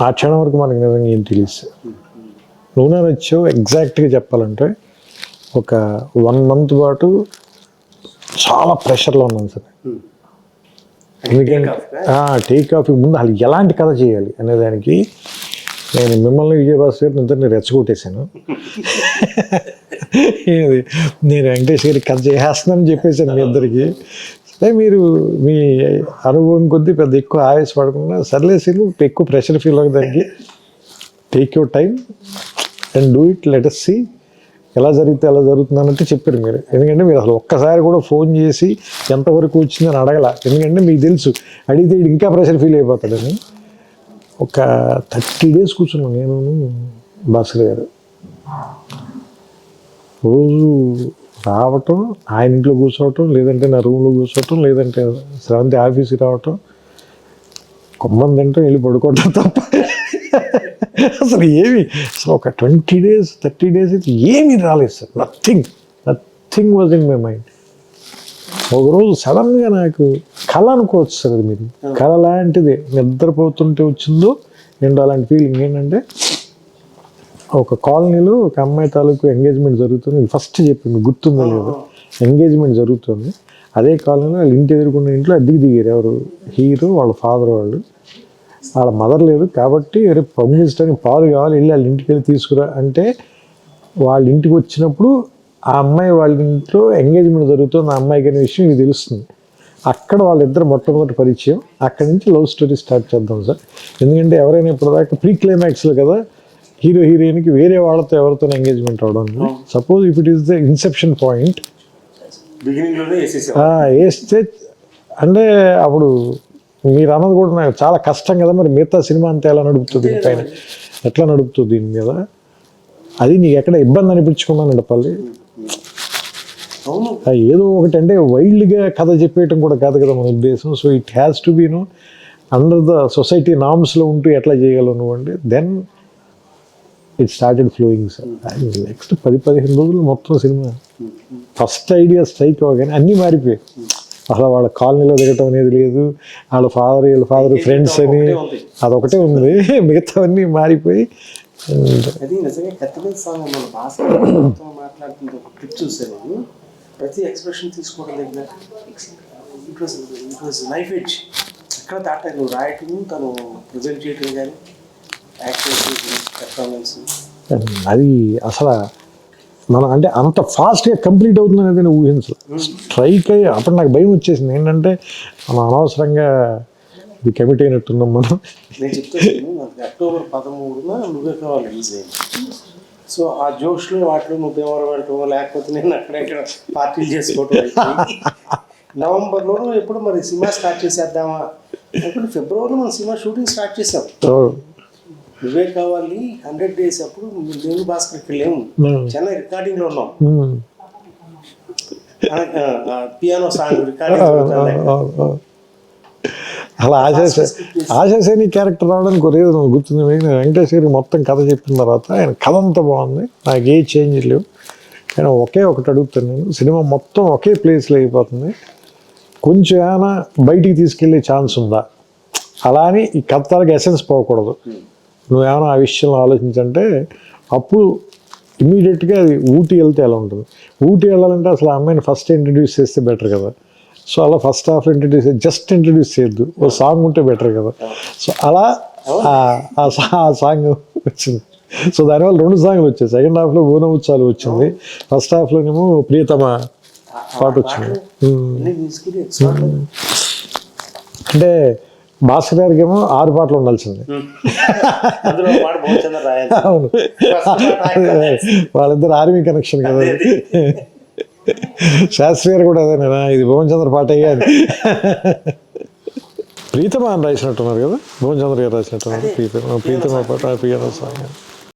ఆ క్షణం వరకు మనకి నిజంగా ఏం తెలియదు. నువ్వు నచ్చావు ఎగ్జాక్ట్గా చెప్పాలంటే ఒక 1 month పాటు చాలా ప్రెషర్లో ఉన్నాను సార్. ఎందుకంటే టేక్ ఆఫ్ ముందు అసలు ఎలాంటి కథ చేయాలి అనే దానికి నేను మిమ్మల్ని విజయభాస్కర్ గారిని ఇద్దరిని రెచ్చగొట్టేశాను. నేను వెంకటేష్ గారికి కథ చేసేస్తున్నానని చెప్పేశాను మీ ఇద్దరికి. సరే మీరు మీ అనుభవం కొద్దీ పెద్ద ఎక్కువ ఆవేశపడకుండా సర్లేసి ఎక్కువ ప్రెషర్ ఫీల్ అవ్వడానికి take your time and do it, let us see ఎలా జరిగితే ఎలా జరుగుతుంది అన్నట్టు చెప్పారు మీరు. ఎందుకంటే మీరు అసలు ఒక్కసారి కూడా ఫోన్ చేసి ఎంతవరకు వచ్చిందని అడగల. ఎందుకంటే మీకు తెలుసు అడిగితే ఇంకా ప్రెషర్ ఫీల్ అయిపోతాడని. ఒక 30 days కూర్చున్నాను నేను భాస్కర్ గారు. రోజు రావటం, ఆయన ఇంట్లో కూర్చోవటం, లేదంటే నా రూమ్లో కూర్చోవటం, లేదంటే శ్రవంతి ఆఫీస్కి రావటం, కొమ్మం తింటాం, వెళ్ళి పడుకోవటం తప్ప అసలు ఏమి అసలు ఒక 20 days 30 days అయితే ఏమీ రాలేదు sir. Nothing was in my mind. ఒకరోజు సడన్గా నాకు కళ అనుకోవచ్చు సార్, అది మీరు కళ లాంటిది నిద్రపోతుంటే వచ్చిందో ఏంటో అలాంటి ఫీలింగ్. ఏంటంటే ఒక కాలనీలో ఒక అమ్మాయి తాలూకు ఎంగేజ్మెంట్ జరుగుతుంది. ఫస్ట్ చెప్పింది గుర్తుందో లేదో, ఎంగేజ్మెంట్ జరుగుతుంది. అదే కాలనీలో వాళ్ళ ఇంటి ఎదుర్కొన్న ఇంట్లో అద్దెకి దిగారు. ఎవరు హీరో వాళ్ళ ఫాదర్, వాళ్ళ మదర్ లేదు కాబట్టి రేపు పంపించడానికి పాలు కావాలి, వెళ్ళి వాళ్ళ ఇంటికి వెళ్ళి తీసుకురా అంటే వాళ్ళ ఇంటికి వచ్చినప్పుడు ఆ అమ్మాయి వాళ్ళ ఇంట్లో ఎంగేజ్మెంట్ జరుగుతుంది, ఆ అమ్మాయికి అనే విషయం ఇది తెలుస్తుంది. అక్కడ వాళ్ళిద్దరు మొట్టమొదటి పరిచయం. అక్కడి నుంచి లవ్ స్టోరీ స్టార్ట్ చేద్దాం సార్. ఎందుకంటే ఎవరైనా ఇప్పుడు దాకా ప్రీ క్లైమాక్స్లో కదా హీరో హీరోయిన్కి వేరే వాళ్ళతో ఎవరితో ఎంగేజ్మెంట్ అవడం. Suppose if it is the Inception point వేస్తే అంటే అప్పుడు మీరు అన్నది కూడా నాకు చాలా కష్టం కదా, మరి మిగతా సినిమా అంతా ఎలా నడుపుతుంది, పైన ఎట్లా నడుపుతుంది దీని మీద, అది నీకు ఎక్కడ ఇబ్బంది అనిపించుకున్నాను చెప్పాలి. ఏదో ఒకటి అంటే వైల్డ్గా కథ చెప్పేయటం కూడా కాదు కదా మన ఉద్దేశం. So it has to be under the society నార్మ్స్లో ఉంటూ ఎట్లా చేయగలవు నువ్వు అంటే then it started flowing sir. Next 10-15 రోజులు మొత్తం సినిమా ఫస్ట్ ఐడియా స్ట్రైక్ అవ్వగానే అన్నీ మారిపోయాయి. అసలు వాళ్ళ కాలనీలో దిగటం అనేది లేదు, వీళ్ళ ఫాదర్ ఫ్రెండ్స్ అని అదొకటే ఉంది, మిగతావన్నీ మారిపోయి. అది నిజంగా కత్తిమీద సాంగ్ మన భాస్కర్ మాట్లాడుతుంది ఒక క్లిప్ చూసాను. ప్రతి ఎక్స్ప్రెషన్ తీసుకోవడం దగ్గర ఇట్ వాజ్ లైఫ్ ఎడ్జ్. ఎక్కడ దాటా నువ్వు రాయటం, తను ప్రజెంట్ చేయటం కానీ యాక్టివిటీస్ పెర్ఫార్మెన్స్ అది అసలు మనం అంటే అంత ఫాస్ట్గా కంప్లీట్ అవుతుంది అనేది నేను ఊహించలేదు. స్ట్రైక్ అయ్యి అప్పుడు నాకు భయం వచ్చేసింది. ఏంటంటే మనం అనవసరంగా ఇది కమిట్ అయినట్టున్నాం మనం. నేను చెప్తాను, నాకు October 13న నువ్వే కావాలి రిలీజ్ అయింది. సో ఆ జోష్లో వాటిలో నువ్వు దేవరం వెళ్ళటం, లేకపోతే నేను అక్కడెక్కడ పార్టీలు చేసుకోవటం. నవంబర్లోనూ ఎప్పుడు మరి సినిమా స్టార్ట్ చేసేద్దామా అనుకుంటే ఫిబ్రవరిలో మనం సినిమా షూటింగ్ స్టార్ట్ చేసాం. నువ్వే కావాలి 100 days అప్పుడు దేవి భాస్కర్కి వెళ్ళాము, చెన్నై రికార్డింగ్లో ఉన్నాం. Piano song recording. అలా ఆశాసేని క్యారెక్టర్ రావడానికి ఒక రీజన్ గుర్తుంది. వెంకటేష్ గారికి మొత్తం కథ చెప్పిన తర్వాత ఆయన కథ అంతా బాగుంది, నాకు ఏ చేంజ్ లేవు. కానీ ఒకటి అడుగుతాను నేను, సినిమా మొత్తం ఒకే ప్లేస్లో అయిపోతుంది, కొంచెం ఏమైనా బయటికి తీసుకెళ్ళే ఛాన్స్ ఉందా? అలా అని ఈ కథలకు ఎసెన్స్ పోకూడదు. నువ్వేమైనా ఆ విషయంలో ఆలోచించంటే అప్పుడు ఇమీడియట్గా అది ఊటీ వెళ్తే ఎలా ఉంటుంది. ఊటీ వెళ్ళాలంటే అసలు ఆ అమ్మాయిని ఫస్ట్ ఇంట్రడ్యూస్ చేస్తే బెటర్ కదా. సో అలా ఫస్ట్ హాఫ్ జస్ట్ ఇంట్రడ్యూస్ చేయొద్దు, ఓ సాంగ్ ఉంటే బెటర్ కదా. సో అలా ఆ సాంగ్ వచ్చింది. సో దానివల్ల 2 సాంగ్లు వచ్చాయి. సెకండ్ హాఫ్లో బోనం ఉత్సవాలు వచ్చింది, ఫస్ట్ హాఫ్లోనేమో ప్రియతమ పాట వచ్చింది. అంటే భాస్కర్ గారికి ఏమో 6 పాటలు ఉండాల్సింది. అవును, వాళ్ళిద్దరు ఆర్మీ కనెక్షన్ కదా. శాస్త్రి గారు కూడా అదేనా, ఇది భువన్ చంద్ర పాట అయ్యాది. ప్రీతమ అని రాసినట్టున్నారు కదా, భువన్ చంద్ర గారు రాసినట్టున్నారు ప్రీతమ పాట, పియానో సాంగ్.